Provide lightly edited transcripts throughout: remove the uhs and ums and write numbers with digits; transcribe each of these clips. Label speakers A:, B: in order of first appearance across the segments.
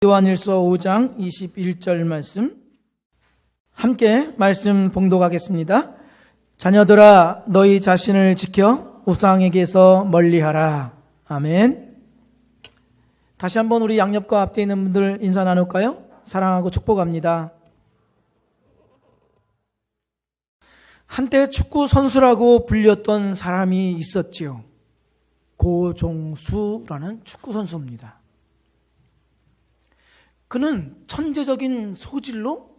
A: 요한일서 5장 21절 말씀 함께 말씀 봉독하겠습니다. 자녀들아 너희 자신을 지켜 우상에게서 멀리하라. 아멘. 다시 한번 우리 양옆과 앞에 있는 분들 인사 나눌까요? 사랑하고 축복합니다. 한때 축구 선수라고 불렸던 사람이 있었지요. 고종수라는 축구 선수입니다. 그는 천재적인 소질로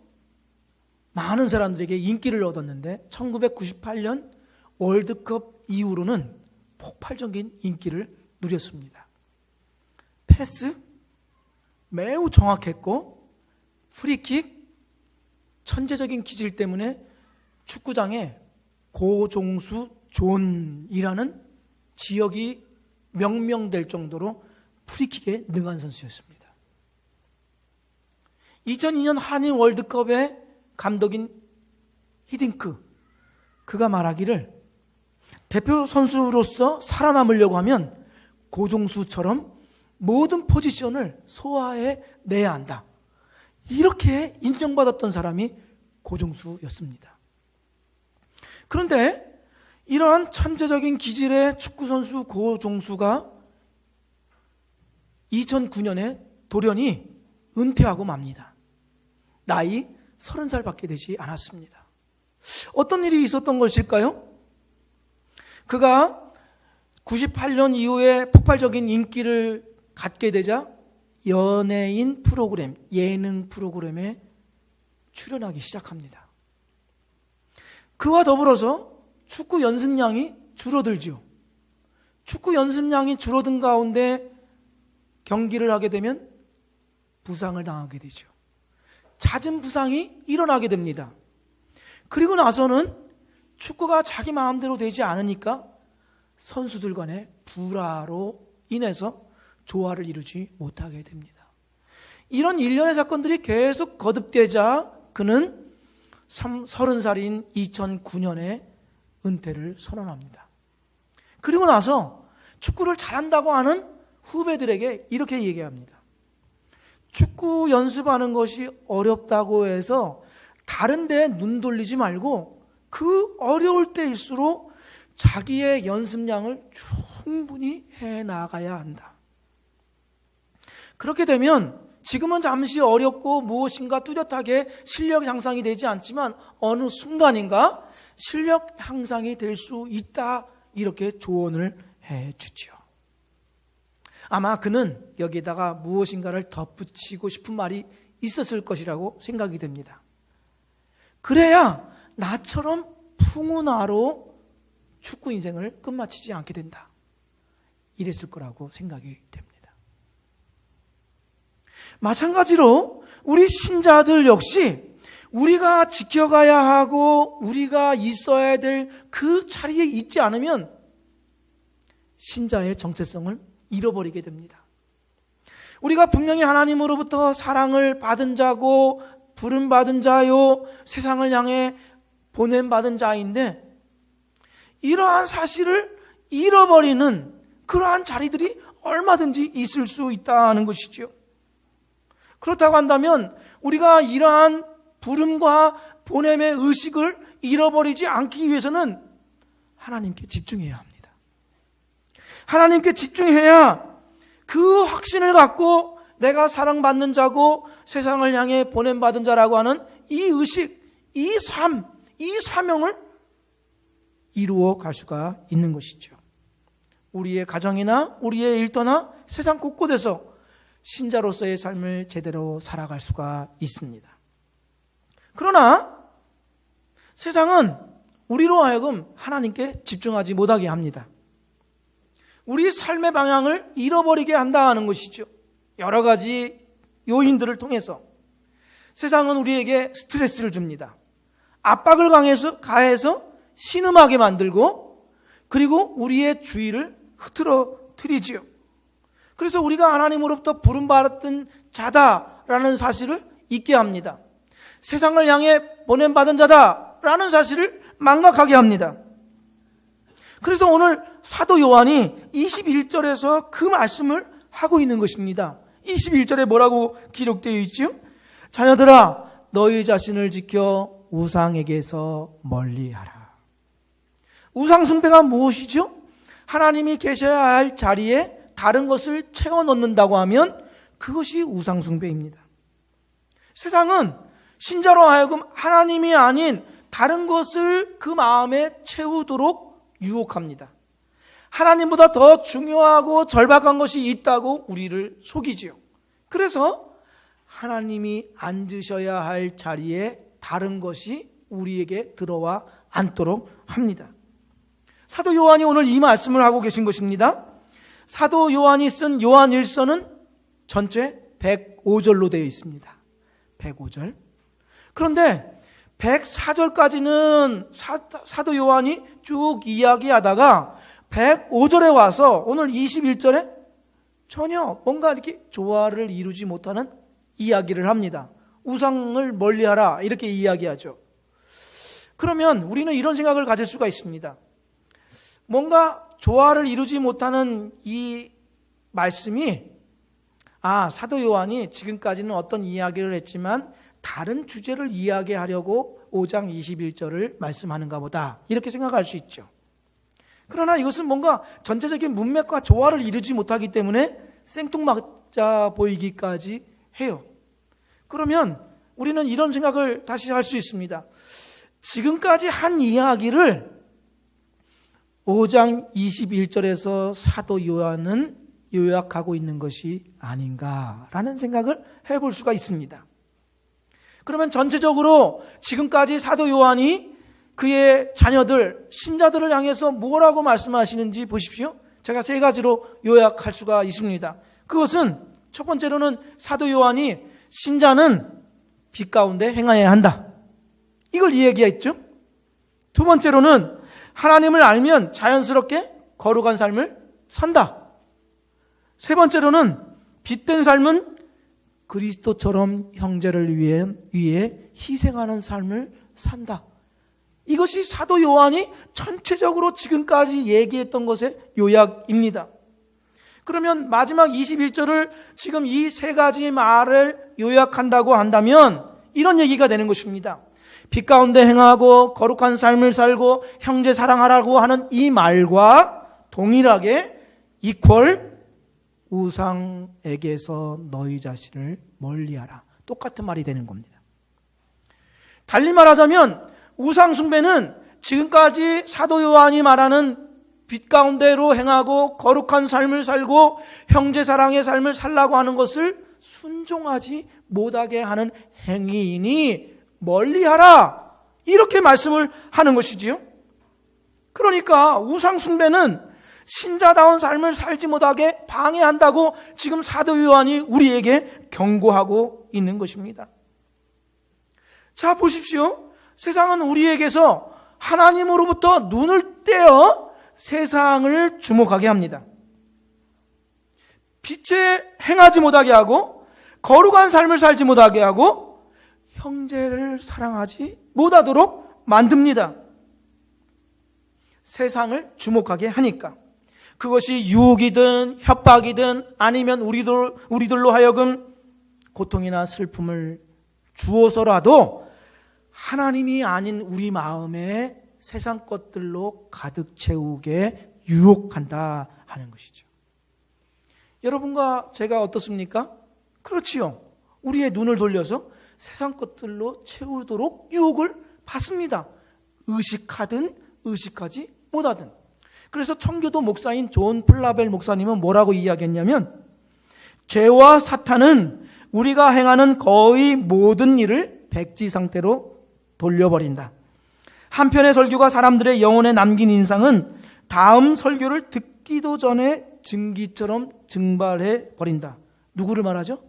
A: 많은 사람들에게 인기를 얻었는데 1998년 월드컵 이후로는 폭발적인 인기를 누렸습니다. 패스 매우 정확했고 프리킥 천재적인 기질 때문에 축구장에 고종수 존이라는 지역이 명명될 정도로 프리킥에 능한 선수였습니다. 2002년 한일 월드컵의 감독인 히딩크, 그가 말하기를 대표 선수로서 살아남으려고 하면 고종수처럼 모든 포지션을 소화해 내야 한다. 이렇게 인정받았던 사람이 고종수였습니다. 그런데 이러한 천재적인 기질의 축구선수 고종수가 2009년에 돌연히 은퇴하고 맙니다. 나이 30살밖에 되지 않았습니다. 어떤 일이 있었던 것일까요? 그가 98년 이후에 폭발적인 인기를 갖게 되자 연예인 프로그램, 예능 프로그램에 출연하기 시작합니다. 그와 더불어서 축구 연습량이 줄어들죠. 축구 연습량이 줄어든 가운데 경기를 하게 되면 부상을 당하게 되죠. 잦은 부상이 일어나게 됩니다. 그리고 나서는 축구가 자기 마음대로 되지 않으니까 선수들 간의 불화로 인해서 조화를 이루지 못하게 됩니다. 이런 일련의 사건들이 계속 거듭되자 그는 30살인 2009년에 은퇴를 선언합니다. 그리고 나서 축구를 잘한다고 하는 후배들에게 이렇게 얘기합니다. 축구 연습하는 것이 어렵다고 해서 다른 데에 눈 돌리지 말고 그 어려울 때일수록 자기의 연습량을 충분히 해나가야 한다. 그렇게 되면 지금은 잠시 어렵고 무엇인가 뚜렷하게 실력 향상이 되지 않지만 어느 순간인가 실력 향상이 될 수 있다. 이렇게 조언을 해주죠. 아마 그는 여기에다가 무엇인가를 덧붙이고 싶은 말이 있었을 것이라고 생각이 됩니다. 그래야 나처럼 풍운하로 축구 인생을 끝마치지 않게 된다. 이랬을 거라고 생각이 됩니다. 마찬가지로 우리 신자들 역시 우리가 지켜가야 하고 우리가 있어야 될 그 자리에 있지 않으면 신자의 정체성을 잃어버리게 됩니다. 우리가 분명히 하나님으로부터 사랑을 받은 자고 부름받은 자요 세상을 향해 보냄받은 자인데 이러한 사실을 잃어버리는 그러한 자리들이 얼마든지 있을 수 있다는 것이죠. 그렇다고 한다면 우리가 이러한 부름과 보냄의 의식을 잃어버리지 않기 위해서는 하나님께 집중해야 합니다. 하나님께 집중해야 그 확신을 갖고 내가 사랑받는 자고 세상을 향해 보냄받은 자라고 하는 이 의식, 이 삶, 이 사명을 이루어 갈 수가 있는 것이죠. 우리의 가정이나 우리의 일터나 세상 곳곳에서 신자로서의 삶을 제대로 살아갈 수가 있습니다. 그러나 세상은 우리로 하여금 하나님께 집중하지 못하게 합니다. 우리 삶의 방향을 잃어버리게 한다는 것이죠. 여러 가지 요인들을 통해서 세상은 우리에게 스트레스를 줍니다. 압박을 가해서 신음하게 만들고 그리고 우리의 주의를 흐트러뜨리지요. 그래서 우리가 하나님으로부터 부름받은 자다라는 사실을 잊게 합니다. 세상을 향해 보냄받은 자다라는 사실을 망각하게 합니다. 그래서 오늘 사도 요한이 21절에서 그 말씀을 하고 있는 것입니다. 21절에 뭐라고 기록되어 있죠? 자녀들아, 너희 자신을 지켜 우상에게서 멀리하라. 우상 숭배가 무엇이죠? 하나님이 계셔야 할 자리에 다른 것을 채워 넣는다고 하면 그것이 우상 숭배입니다. 세상은 신자로 하여금 하나님이 아닌 다른 것을 그 마음에 채우도록 유혹합니다. 하나님보다 더 중요하고 절박한 것이 있다고 우리를 속이지요. 그래서 하나님이 앉으셔야 할 자리에 다른 것이 우리에게 들어와 앉도록 합니다. 사도 요한이 오늘 이 말씀을 하고 계신 것입니다. 사도 요한이 쓴 요한 1서는 전체 105절로 되어 있습니다. 105절. 그런데 104절까지는 사도 요한이 쭉 이야기하다가 105절에 와서 오늘 21절에 전혀 뭔가 이렇게 조화를 이루지 못하는 이야기를 합니다. 우상을 멀리하라 이렇게 이야기하죠. 그러면 우리는 이런 생각을 가질 수가 있습니다. 뭔가 조화를 이루지 못하는 이 말씀이 사도 요한이 지금까지는 어떤 이야기를 했지만 다른 주제를 이야기하려고 5장 21절을 말씀하는가 보다 이렇게 생각할 수 있죠. 그러나 이것은 뭔가 전체적인 문맥과 조화를 이루지 못하기 때문에 생뚱맞아 보이기까지 해요. 그러면 우리는 이런 생각을 다시 할 수 있습니다. 지금까지 한 이야기를 5장 21절에서 사도 요한은 요약하고 있는 것이 아닌가라는 생각을 해볼 수가 있습니다. 그러면 전체적으로 지금까지 사도 요한이 그의 자녀들, 신자들을 향해서 뭐라고 말씀하시는지 보십시오. 제가 3가지로 요약할 수가 있습니다. 그것은 첫 번째로는 사도 요한이 신자는 빛 가운데 행하여야 한다. 이걸 이야기했죠. 두 번째로는 하나님을 알면 자연스럽게 거룩한 삶을 산다. 세 번째로는 빛된 삶은 그리스도처럼 형제를 위해 희생하는 삶을 산다. 이것이 사도 요한이 전체적으로 지금까지 얘기했던 것의 요약입니다. 그러면 마지막 21절을 지금 이 3가지 말을 요약한다고 한다면 이런 얘기가 되는 것입니다. 빛 가운데 행하고 거룩한 삶을 살고 형제 사랑하라고 하는 이 말과 동일하게 이퀄 우상에게서 너희 자신을 멀리하라. 똑같은 말이 되는 겁니다. 달리 말하자면 우상 숭배는 지금까지 사도 요한이 말하는 빛 가운데로 행하고 거룩한 삶을 살고 형제 사랑의 삶을 살라고 하는 것을 순종하지 못하게 하는 행위이니 멀리하라. 이렇게 말씀을 하는 것이지요. 그러니까 우상 숭배는 신자다운 삶을 살지 못하게 방해한다고 지금 사도 요한이 우리에게 경고하고 있는 것입니다. 자, 보십시오. 세상은 우리에게서 하나님으로부터 눈을 떼어 세상을 주목하게 합니다. 빛에 행하지 못하게 하고 거룩한 삶을 살지 못하게 하고 형제를 사랑하지 못하도록 만듭니다. 세상을 주목하게 하니까. 그것이 유혹이든 협박이든 아니면 우리들로 하여금 고통이나 슬픔을 주어서라도 하나님이 아닌 우리 마음에 세상 것들로 가득 채우게 유혹한다 하는 것이죠. 여러분과 제가 어떻습니까? 그렇지요. 우리의 눈을 돌려서 세상 것들로 채우도록 유혹을 받습니다. 의식하든 의식하지 못하든. 그래서 청교도 목사인 존 플라벨 목사님은 뭐라고 이야기했냐면 죄와 사탄은 우리가 행하는 거의 모든 일을 백지 상태로 돌려버린다. 한편의 설교가 사람들의 영혼에 남긴 인상은 다음 설교를 듣기도 전에 증기처럼 증발해 버린다. 누구를 말하죠?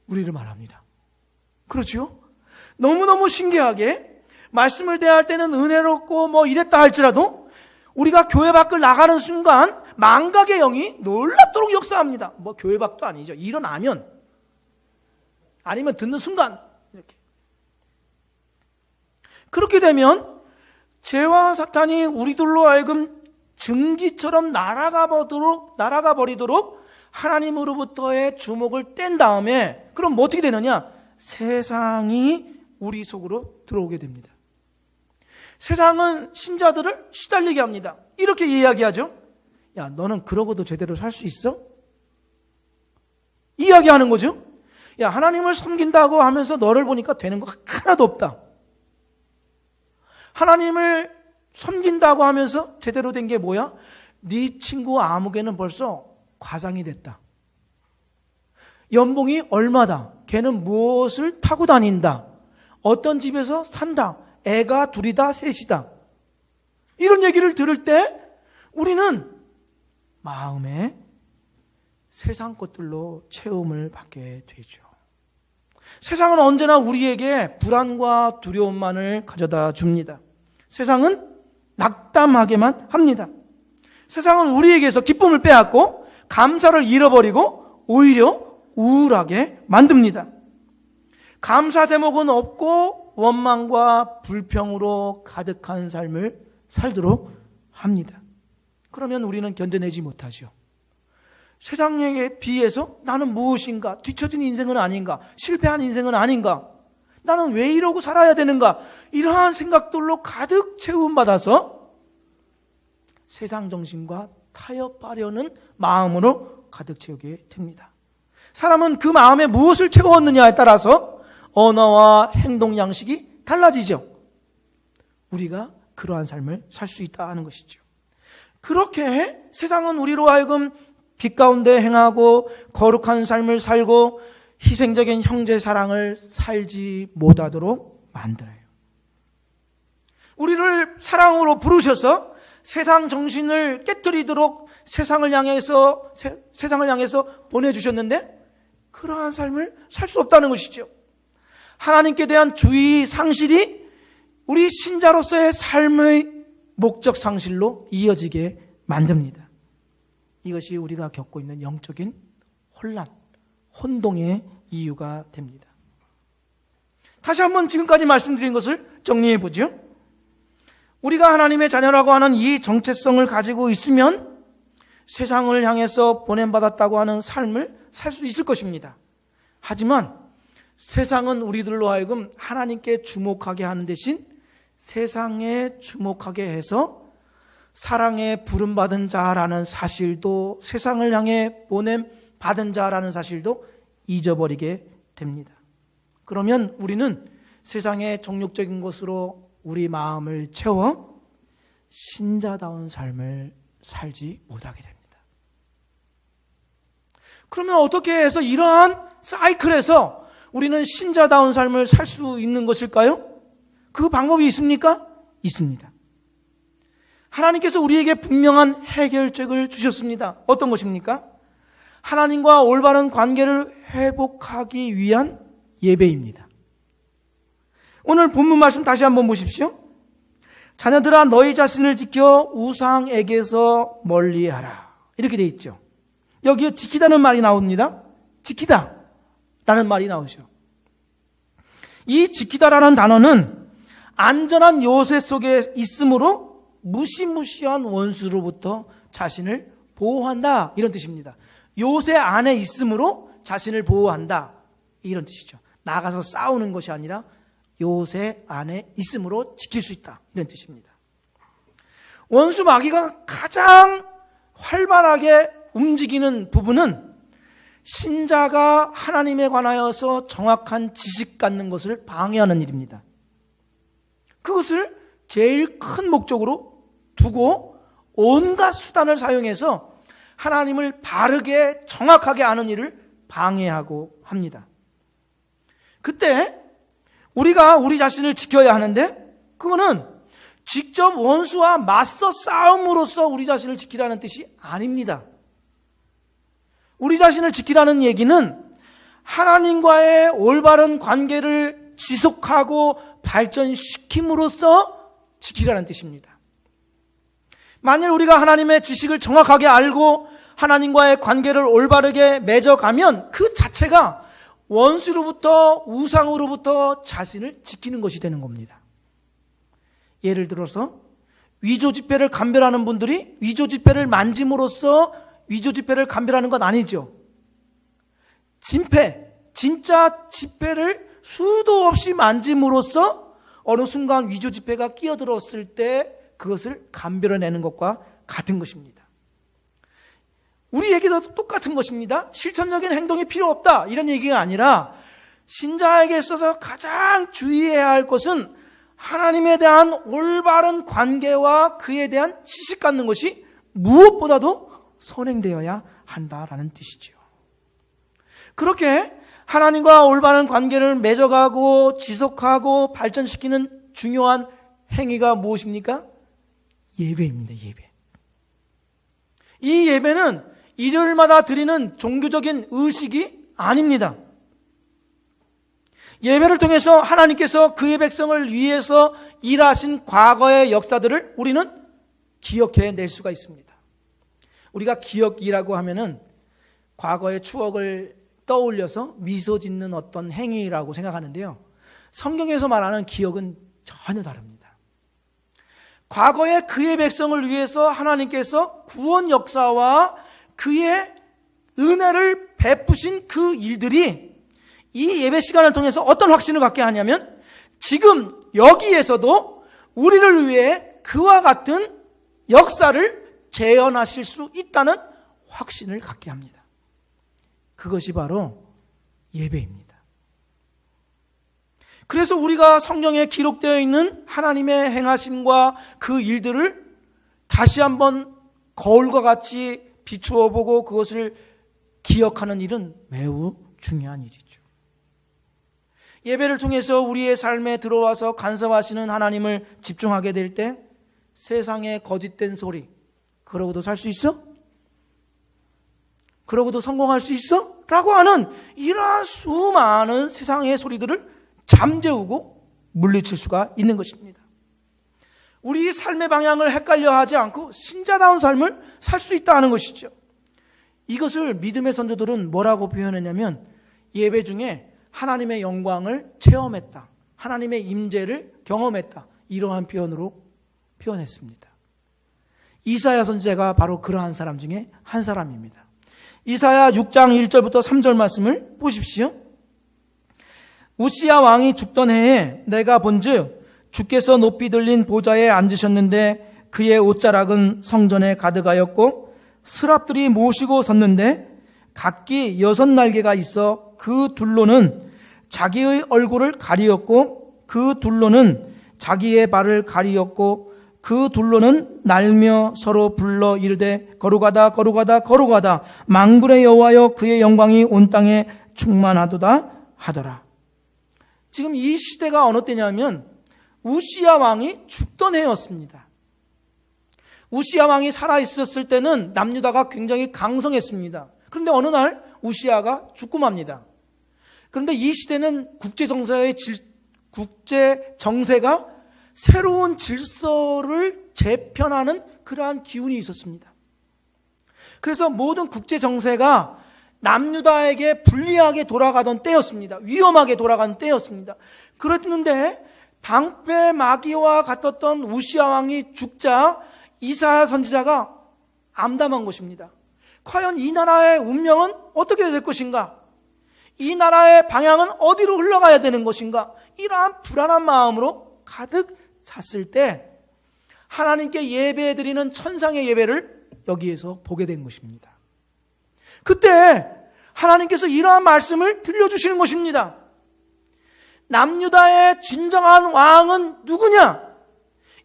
A: 우리를 말합니다. 그렇죠? 너무너무 신기하게 말씀을 대할 때는 은혜롭고 이랬다 할지라도 우리가 교회 밖을 나가는 순간 망각의 영이 놀랍도록 역사합니다. 교회 밖도 아니죠. 일어나면 아니면 듣는 순간 이렇게. 그렇게 되면 죄와 사탄이 우리들로 하여금 증기처럼 날아가 버리도록 하나님으로부터의 주목을 뗀 다음에 그럼 뭐 어떻게 되느냐? 세상이 우리 속으로 들어오게 됩니다. 세상은 신자들을 시달리게 합니다. 이렇게 이야기하죠. 야, 너는 그러고도 제대로 살 수 있어? 이야기하는 거죠. 야, 하나님을 섬긴다고 하면서 너를 보니까 되는 거 하나도 없다. 하나님을 섬긴다고 하면서 제대로 된 게 뭐야? 네 친구 아무개는 벌써 과장이 됐다. 연봉이 얼마다. 걔는 무엇을 타고 다닌다. 어떤 집에서 산다. 애가 둘이다, 셋이다. 이런 얘기를 들을 때 우리는 마음에 세상 것들로 채움을 받게 되죠. 세상은 언제나 우리에게 불안과 두려움만을 가져다 줍니다. 세상은 낙담하게만 합니다. 세상은 우리에게서 기쁨을 빼앗고 감사를 잃어버리고 오히려 우울하게 만듭니다. 감사 제목은 없고 원망과 불평으로 가득한 삶을 살도록 합니다. 그러면 우리는 견뎌내지 못하죠. 세상에 비해서 나는 무엇인가? 뒤처진 인생은 아닌가? 실패한 인생은 아닌가? 나는 왜 이러고 살아야 되는가? 이러한 생각들로 가득 채움받아서 세상 정신과 타협하려는 마음으로 가득 채우게 됩니다. 사람은 그 마음에 무엇을 채웠느냐에 따라서 언어와 행동 양식이 달라지죠. 우리가 그러한 삶을 살 수 있다 하는 것이죠. 그렇게 세상은 우리로 하여금 빛 가운데 행하고 거룩한 삶을 살고 희생적인 형제 사랑을 살지 못하도록 만들어요. 우리를 사랑으로 부르셔서 세상 정신을 깨뜨리도록 세상을 향해서 보내주셨는데 그러한 삶을 살 수 없다는 것이죠. 하나님께 대한 주의 상실이 우리 신자로서의 삶의 목적 상실로 이어지게 만듭니다. 이것이 우리가 겪고 있는 영적인 혼란, 혼동의 이유가 됩니다. 다시 한번 지금까지 말씀드린 것을 정리해 보죠. 우리가 하나님의 자녀라고 하는 이 정체성을 가지고 있으면 세상을 향해서 보냄받았다고 하는 삶을 살 수 있을 것입니다. 하지만 세상은 우리들로 하여금 하나님께 주목하게 하는 대신 세상에 주목하게 해서 사랑에 부름받은 자라는 사실도, 세상을 향해 보냄받은 자라는 사실도 잊어버리게 됩니다. 그러면 우리는 세상의 정욕적인 것으로 우리 마음을 채워 신자다운 삶을 살지 못하게 됩니다. 그러면 어떻게 해서 이러한 사이클에서 우리는 신자다운 삶을 살 수 있는 것일까요? 그 방법이 있습니까? 있습니다. 하나님께서 우리에게 분명한 해결책을 주셨습니다. 어떤 것입니까? 하나님과 올바른 관계를 회복하기 위한 예배입니다. 오늘 본문 말씀 다시 한번 보십시오. 자녀들아 너희 자신을 지켜 우상에게서 멀리하라. 이렇게 돼 있죠. 여기에 지키다는 말이 나옵니다. 지키다라는 말이 나오죠. 이 지키다라는 단어는 안전한 요새 속에 있으므로 무시무시한 원수로부터 자신을 보호한다 이런 뜻입니다. 요새 안에 있으므로 자신을 보호한다 이런 뜻이죠. 나가서 싸우는 것이 아니라 요새 안에 있으므로 지킬 수 있다 이런 뜻입니다. 원수 마귀가 가장 활발하게 움직이는 부분은 신자가 하나님에 관하여서 정확한 지식 갖는 것을 방해하는 일입니다. 그것을 제일 큰 목적으로 두고 온갖 수단을 사용해서 하나님을 바르게 정확하게 아는 일을 방해하고 합니다. 그때 우리가 우리 자신을 지켜야 하는데 그거는 직접 원수와 맞서 싸움으로써 우리 자신을 지키라는 뜻이 아닙니다. 우리 자신을 지키라는 얘기는 하나님과의 올바른 관계를 지속하고 발전시킴으로써 지키라는 뜻입니다. 만일 우리가 하나님의 지식을 정확하게 알고 하나님과의 관계를 올바르게 맺어가면 그 자체가 원수로부터 우상으로부터 자신을 지키는 것이 되는 겁니다. 예를 들어서 위조지폐를 감별하는 분들이 위조지폐를 만짐으로써 위조 지폐를 감별하는 건 아니죠. 진폐, 진짜 지폐를 수도 없이 만짐으로써 어느 순간 위조 지폐가 끼어들었을 때 그것을 감별해내는 것과 같은 것입니다. 우리에게도 똑같은 것입니다. 실천적인 행동이 필요 없다 이런 얘기가 아니라 신자에게 있어서 가장 주의해야 할 것은 하나님에 대한 올바른 관계와 그에 대한 지식 갖는 것이 무엇보다도 선행되어야 한다라는 뜻이죠. 그렇게 하나님과 올바른 관계를 맺어가고 지속하고 발전시키는 중요한 행위가 무엇입니까? 예배입니다. 예배. 이 예배는 일요일마다 드리는 종교적인 의식이 아닙니다. 예배를 통해서 하나님께서 그의 백성을 위해서 일하신 과거의 역사들을 우리는 기억해낼 수가 있습니다. 우리가 기억이라고 하면은 과거의 추억을 떠올려서 미소 짓는 어떤 행위라고 생각하는데요. 성경에서 말하는 기억은 전혀 다릅니다. 과거에 그의 백성을 위해서 하나님께서 구원 역사와 그의 은혜를 베푸신 그 일들이 이 예배 시간을 통해서 어떤 확신을 갖게 하냐면 지금 여기에서도 우리를 위해 그와 같은 역사를 재현하실 수 있다는 확신을 갖게 합니다. 그것이 바로 예배입니다. 그래서 우리가 성경에 기록되어 있는 하나님의 행하심과 그 일들을 다시 한번 거울과 같이 비추어 보고 그것을 기억하는 일은 매우 중요한 일이죠. 예배를 통해서 우리의 삶에 들어와서 간섭하시는 하나님을 집중하게 될 때 세상의 거짓된 소리, 그러고도 살 수 있어? 그러고도 성공할 수 있어? 라고 하는 이러한 수많은 세상의 소리들을 잠재우고 물리칠 수가 있는 것입니다. 우리 삶의 방향을 헷갈려 하지 않고 신자다운 삶을 살 수 있다는 것이죠. 이것을 믿음의 선조들은 뭐라고 표현했냐면 예배 중에 하나님의 영광을 체험했다, 하나님의 임재를 경험했다, 이러한 표현으로 표현했습니다. 이사야 선지자가 바로 그러한 사람 중에 한 사람입니다. 이사야 6장 1절부터 3절 말씀을 보십시오. 우시야 왕이 죽던 해에 내가 본즉 주께서 높이 들린 보좌에 앉으셨는데 그의 옷자락은 성전에 가득하였고 스랍들이 모시고 섰는데 각기 6날개가 있어 그 둘로는 자기의 얼굴을 가리었고 그 둘로는 자기의 발을 가리었고 그 둘로는 날며 서로 불러 이르되 거룩하다 거룩하다 거룩하다 만군의 여호와여 그의 영광이 온 땅에 충만하도다 하더라. 지금 이 시대가 어느 때냐면 우시야 왕이 죽던 해였습니다. 우시야 왕이 살아있었을 때는 남유다가 굉장히 강성했습니다. 그런데 어느 날 우시야가 죽고 맙니다. 그런데 이 시대는 국제 정세가 새로운 질서를 재편하는 그러한 기운이 있었습니다. 그래서 모든 국제 정세가 남유다에게 불리하게 돌아가던 때였습니다. 위험하게 돌아가는 때였습니다. 그랬는데 방패 마귀와 같았던 우시야 왕이 죽자 이사야 선지자가 암담한 것입니다. 과연 이 나라의 운명은 어떻게 될 것인가? 이 나라의 방향은 어디로 흘러가야 되는 것인가? 이러한 불안한 마음으로 가득 찼을 때 하나님께 예배드리는 천상의 예배를 여기에서 보게 된 것입니다. 그때 하나님께서 이러한 말씀을 들려주시는 것입니다. 남유다의 진정한 왕은 누구냐?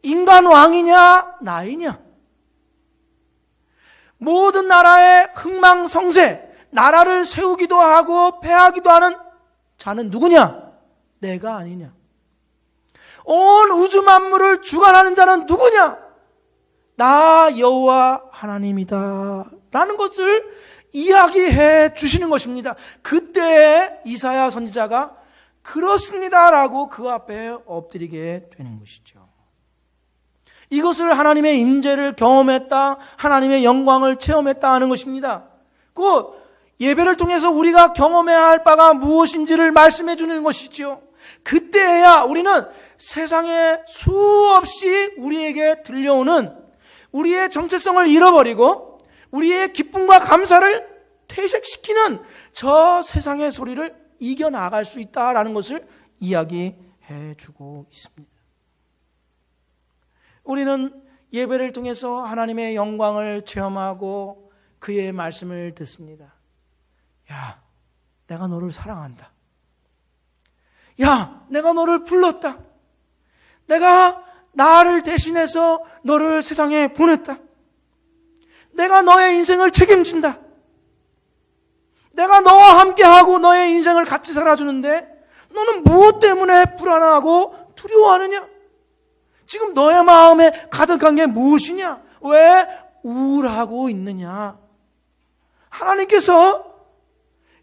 A: 인간 왕이냐? 나이냐? 모든 나라의 흥망성쇠, 나라를 세우기도 하고 패하기도 하는 자는 누구냐? 내가 아니냐? 온 우주 만물을 주관하는 자는 누구냐? 나 여호와 하나님이다 라는 것을 이야기해 주시는 것입니다. 그때 이사야 선지자가 그렇습니다라고 그 앞에 엎드리게 되는 것이죠. 이것을 하나님의 임재를 경험했다, 하나님의 영광을 체험했다 하는 것입니다. 곧 예배를 통해서 우리가 경험해야 할 바가 무엇인지를 말씀해 주는 것이죠. 그때야 우리는 세상에 수없이 우리에게 들려오는 우리의 정체성을 잃어버리고 우리의 기쁨과 감사를 퇴색시키는 저 세상의 소리를 이겨나갈 수 있다라는 것을 이야기해 주고 있습니다. 우리는 예배를 통해서 하나님의 영광을 체험하고 그의 말씀을 듣습니다. 야, 내가 너를 사랑한다. 야, 내가 너를 불렀다. 내가 나를 대신해서 너를 세상에 보냈다. 내가 너의 인생을 책임진다. 내가 너와 함께하고 너의 인생을 같이 살아주는데 너는 무엇 때문에 불안하고 두려워하느냐? 지금 너의 마음에 가득한 게 무엇이냐? 왜 우울하고 있느냐? 하나님께서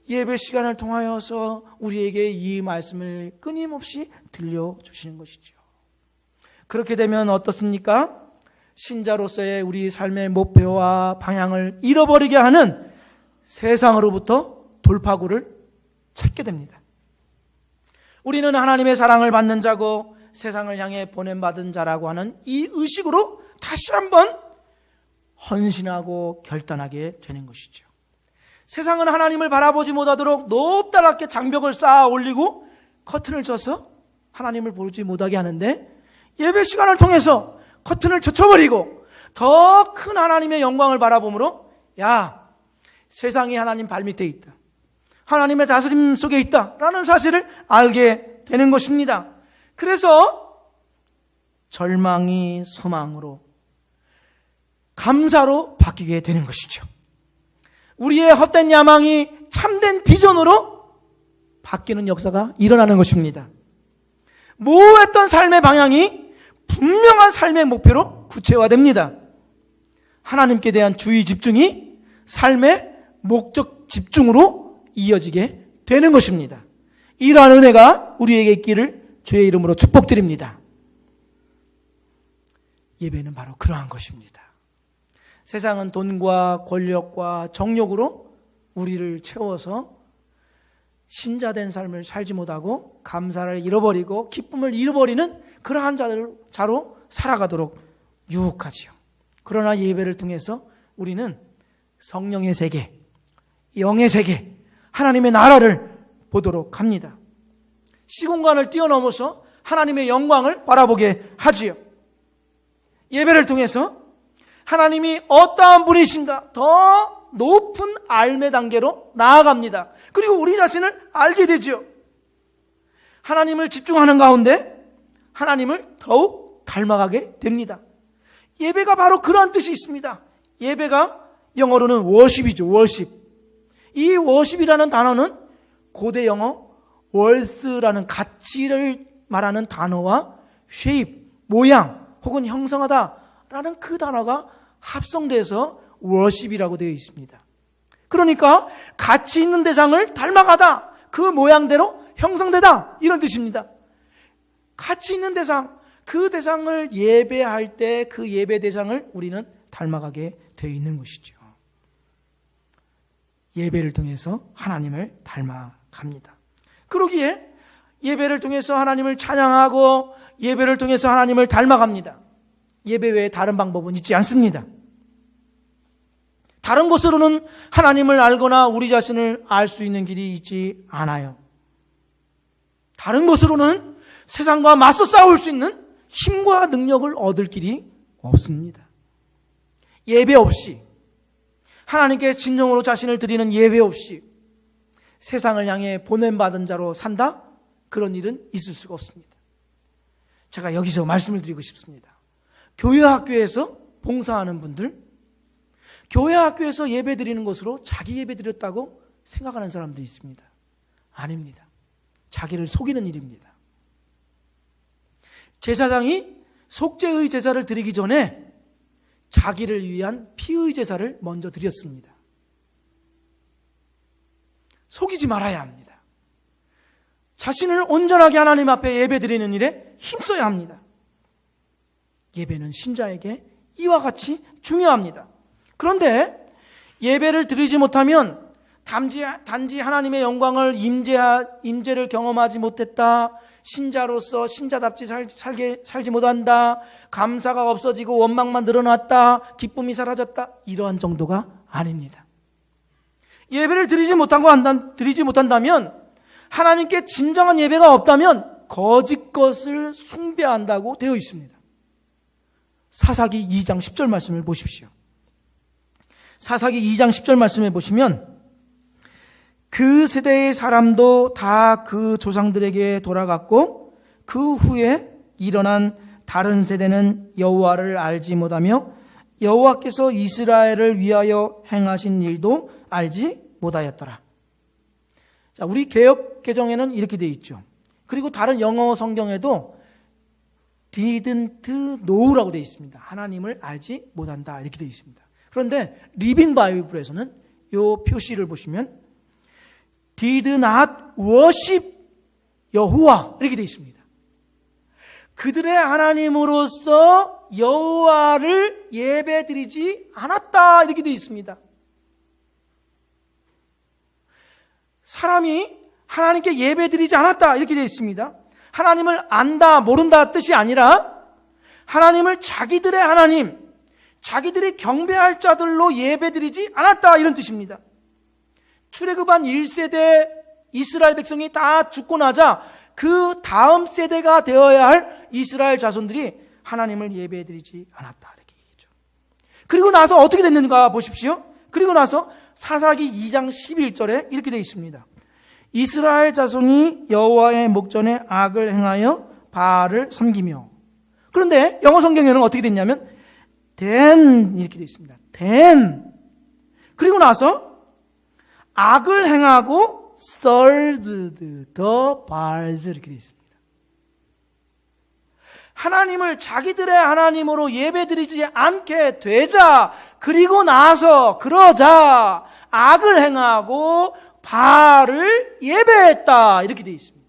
A: 예배 시간을 통하여서 우리에게 이 말씀을 끊임없이 들려주시는 것이죠. 그렇게 되면 어떻습니까? 신자로서의 우리 삶의 목표와 방향을 잃어버리게 하는 세상으로부터 돌파구를 찾게 됩니다. 우리는 하나님의 사랑을 받는 자고 세상을 향해 보냄받은 자라고 하는 이 의식으로 다시 한번 헌신하고 결단하게 되는 것이죠. 세상은 하나님을 바라보지 못하도록 높다랗게 장벽을 쌓아 올리고 커튼을 쳐서 하나님을 보지 못하게 하는데, 예배 시간을 통해서 커튼을 젖혀버리고 더 큰 하나님의 영광을 바라보므로, 야, 세상이 하나님 발밑에 있다, 하나님의 다스림 속에 있다라는 사실을 알게 되는 것입니다. 그래서 절망이 소망으로, 감사로 바뀌게 되는 것이죠. 우리의 헛된 야망이 참된 비전으로 바뀌는 역사가 일어나는 것입니다. 모호했던 삶의 방향이 분명한 삶의 목표로 구체화됩니다. 하나님께 대한 주의 집중이 삶의 목적 집중으로 이어지게 되는 것입니다. 이러한 은혜가 우리에게 있기를 주의 이름으로 축복드립니다. 예배는 바로 그러한 것입니다. 세상은 돈과 권력과 정욕으로 우리를 채워서 신자된 삶을 살지 못하고 감사를 잃어버리고 기쁨을 잃어버리는 그러한 자로 살아가도록 유혹하지요. 그러나 예배를 통해서 우리는 성령의 세계, 영의 세계, 하나님의 나라를 보도록 합니다. 시공간을 뛰어넘어서 하나님의 영광을 바라보게 하지요. 예배를 통해서 하나님이 어떠한 분이신가 더 높은 알매 단계로 나아갑니다. 그리고 우리 자신을 알게 되지요. 하나님을 집중하는 가운데 하나님을 더욱 닮아가게 됩니다. 예배가 바로 그런 뜻이 있습니다. 예배가 영어로는 워십이죠. 워십. 이 워십이라는 단어는 고대 영어 worth라는 가치를 말하는 단어와 shape, 모양 혹은 형성하다라는 그 단어가 합성돼서 워십이라고 되어 있습니다. 그러니까 가치 있는 대상을 닮아가다, 그 모양대로 형성되다, 이런 뜻입니다. 가치 있는 대상, 그 대상을 예배할 때 그 예배 대상을 우리는 닮아가게 되어 있는 것이죠. 예배를 통해서 하나님을 닮아갑니다. 그러기에 예배를 통해서 하나님을 찬양하고 예배를 통해서 하나님을 닮아갑니다. 예배 외에 다른 방법은 있지 않습니다. 다른 곳으로는 하나님을 알거나 우리 자신을 알 수 있는 길이 있지 않아요. 다른 곳으로는 세상과 맞서 싸울 수 있는 힘과 능력을 얻을 길이 없습니다. 예배 없이, 하나님께 진정으로 자신을 드리는 예배 없이 세상을 향해 보냄받은 자로 산다? 그런 일은 있을 수가 없습니다. 제가 여기서 말씀을 드리고 싶습니다. 교회 학교에서 봉사하는 분들, 교회 학교에서 예배 드리는 것으로 자기 예배 드렸다고 생각하는 사람들이 있습니다. 아닙니다. 자기를 속이는 일입니다. 제사장이 속죄의 제사를 드리기 전에 자기를 위한 피의 제사를 먼저 드렸습니다. 속이지 말아야 합니다. 자신을 온전하게 하나님 앞에 예배 드리는 일에 힘써야 합니다. 예배는 신자에게 이와 같이 중요합니다. 그런데 예배를 드리지 못하면 단지 하나님의 영광을 임재를 경험하지 못했다. 신자로서 신자답지 살지 못한다. 감사가 없어지고 원망만 늘어났다. 기쁨이 사라졌다. 이러한 정도가 아닙니다. 예배를 드리지 못한다면, 하나님께 진정한 예배가 없다면 거짓 것을 숭배한다고 되어 있습니다. 사사기 2장 10절 말씀을 보십시오. 사사기 2장 10절 말씀에 보시면, 그 세대의 사람도 다 그 조상들에게 돌아갔고 그 후에 일어난 다른 세대는 여호와를 알지 못하며 여호와께서 이스라엘을 위하여 행하신 일도 알지 못하였더라. 자, 우리 개역 개정에는 이렇게 되어 있죠. 그리고 다른 영어 성경에도 didn't know라고 되어 있습니다. 하나님을 알지 못한다 이렇게 되어 있습니다. 그런데 리빙 바이블에서는 이 표시를 보시면 did not worship 여호와 이렇게 되어 있습니다. 그들의 하나님으로서 여호와를 예배드리지 않았다 이렇게 되어 있습니다. 사람이 하나님께 예배드리지 않았다 이렇게 되어 있습니다. 하나님을 안다 모른다 뜻이 아니라 하나님을 자기들의 하나님, 자기들이 경배할 자들로 예배드리지 않았다 이런 뜻입니다. 출애굽한 1세대 이스라엘 백성이 다 죽고 나자 그 다음 세대가 되어야 할 이스라엘 자손들이 하나님을 예배드리지 않았다 이렇게 얘기죠. 그리고 나서 어떻게 됐는가 보십시오. 그리고 나서 사사기 2장 11절에 이렇게 되어 있습니다. 이스라엘 자손이 여호와의 목전에 악을 행하여 바알을 섬기며. 그런데 영어 성경에는 어떻게 됐냐면 then 이렇게 되어 있습니다. then. 그리고 나서 악을 행하고 served the Baals 이렇게 되어 있습니다. 하나님을 자기들의 하나님으로 예배드리지 않게 되자, 그리고 나서 그러자 악을 행하고 바알을 예배했다 이렇게 되어 있습니다.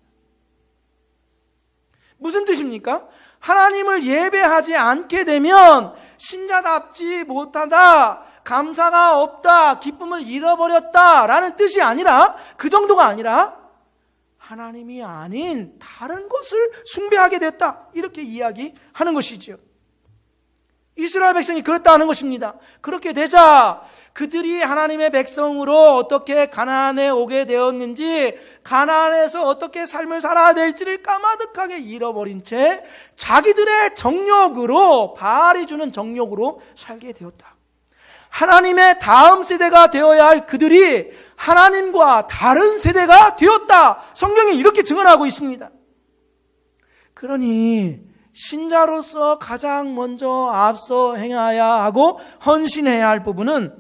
A: 무슨 뜻입니까? 하나님을 예배하지 않게 되면 신자답지 못하다, 감사가 없다, 기쁨을 잃어버렸다라는 뜻이 아니라, 그 정도가 아니라 하나님이 아닌 다른 것을 숭배하게 됐다 이렇게 이야기하는 것이죠. 이스라엘 백성이 그랬다는 것입니다. 그렇게 되자 그들이 하나님의 백성으로 어떻게 가나안에 오게 되었는지, 가나안에서 어떻게 삶을 살아야 될지를 까마득하게 잃어버린 채 자기들의 정욕으로, 바알이 주는 정욕으로 살게 되었다. 하나님의 다음 세대가 되어야 할 그들이 하나님과 다른 세대가 되었다. 성경이 이렇게 증언하고 있습니다. 그러니 신자로서 가장 먼저 앞서 행해야 하고 헌신해야 할 부분은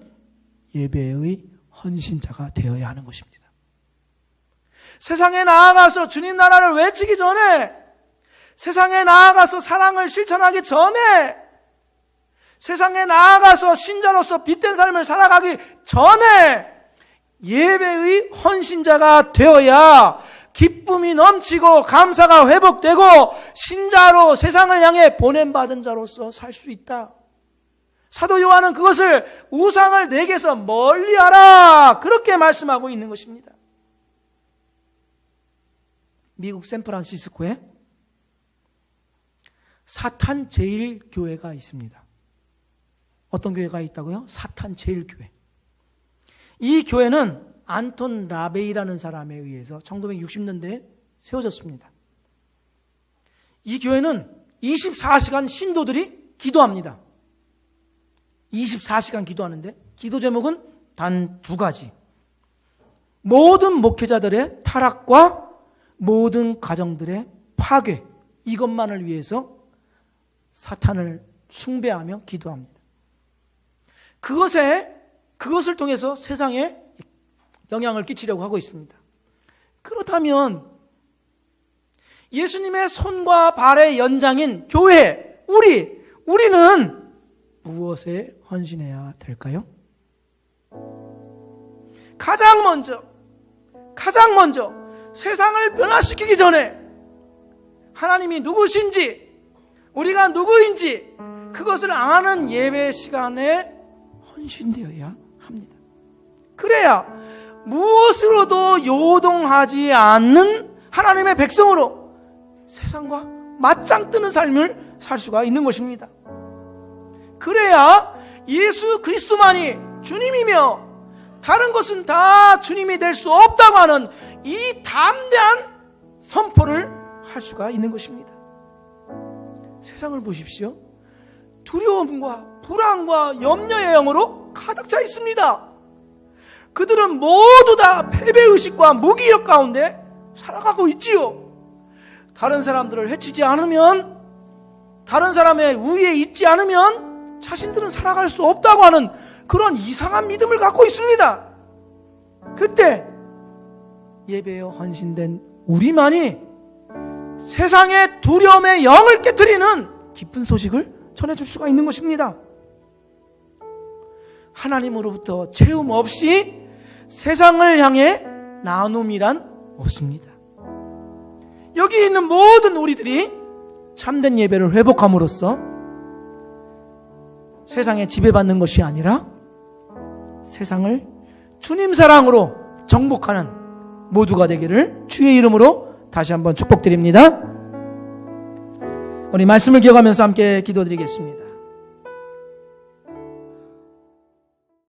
A: 예배의 헌신자가 되어야 하는 것입니다. 세상에 나아가서 주님 나라를 외치기 전에, 세상에 나아가서 사랑을 실천하기 전에, 세상에 나아가서 신자로서 빛된 삶을 살아가기 전에 예배의 헌신자가 되어야 기쁨이 넘치고 감사가 회복되고 신자로 세상을 향해 보냄받은 자로서 살 수 있다. 사도 요한은 그것을 우상을 내게서 멀리하라 그렇게 말씀하고 있는 것입니다. 미국 샌프란시스코에 사탄 제일 교회가 있습니다. 어떤 교회가 있다고요? 사탄 제일 교회. 이 교회는 안톤 라베이라는 사람에 의해서 1960년대에 세워졌습니다. 이 교회는 24시간 신도들이 기도합니다. 24시간 기도하는데 기도 제목은 단 2가지. 모든 목회자들의 타락과 모든 가정들의 파괴, 이것만을 위해서 사탄을 숭배하며 기도합니다. 그것을 통해서 세상에 영향을 끼치려고 하고 있습니다. 그렇다면 예수님의 손과 발의 연장인 교회, 우리는 무엇에 헌신해야 될까요? 가장 먼저 세상을 변화시키기 전에 하나님이 누구신지, 우리가 누구인지 그것을 아는 예배 시간에 헌신되어야 합니다. 그래야 무엇으로도 요동하지 않는 하나님의 백성으로 세상과 맞짱 뜨는 삶을 살 수가 있는 것입니다. 그래야 예수 그리스도만이 주님이며 다른 것은 다 주님이 될 수 없다고 하는 이 담대한 선포를 할 수가 있는 것입니다. 세상을 보십시오. 두려움과 불안과 염려의 영으로 가득 차 있습니다. 그들은 모두 다 패배의식과 무기력 가운데 살아가고 있지요. 다른 사람들을 해치지 않으면, 다른 사람의 우위에 있지 않으면 자신들은 살아갈 수 없다고 하는 그런 이상한 믿음을 갖고 있습니다. 그때 예배에 헌신된 우리만이 세상의 두려움의 영을 깨트리는 기쁜 소식을 전해줄 수가 있는 것입니다. 하나님으로부터 채움 없이 세상을 향해 나눔이란 없습니다. 여기 있는 모든 우리들이 참된 예배를 회복함으로써 세상에 지배받는 것이 아니라 세상을 주님 사랑으로 정복하는 모두가 되기를 주의 이름으로 다시 한번 축복드립니다. 우리 말씀을 기억하면서 함께 기도드리겠습니다.